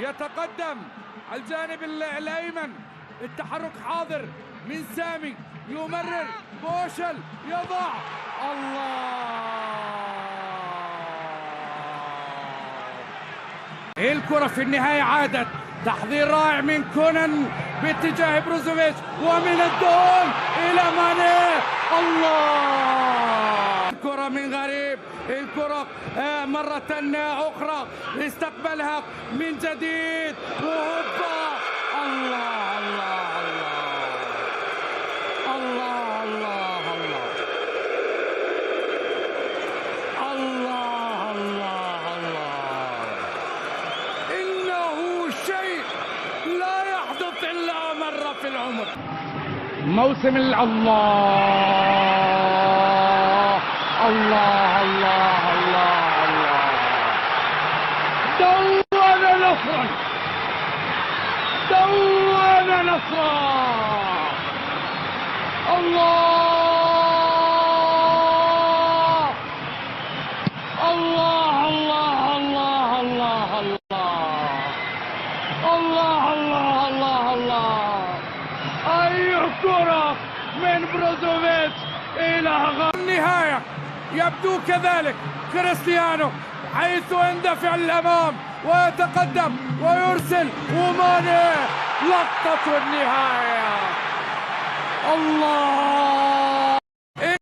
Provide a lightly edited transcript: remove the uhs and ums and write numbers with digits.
يتقدم على الجانب الأيمن، التحرك حاضر من سامي، يمرر بوشل، يضع الله. الكرة في النهاية عادت، تحضير رائع من كونان باتجاه بروزوفيتش، ومن الدون إلى ماني. الله، الكرة من غريب، الكرة مرة أخرى استقبلها من جديد، وهوبا. الله الله الله الله الله الله الله الله. إنه شيء لا يحدث إلا مرة في العمر. موسم الله الله الله الله الله. دون نصرا، دون نصرا. الله الله الله الله الله الله الله الله الله. أي كرة من بروزوفيتش إلى النهاية. يبدو كذلك كريستيانو حيث يندفع للأمام ويتقدم ويرسل، وماني لقطة النهاية. الله.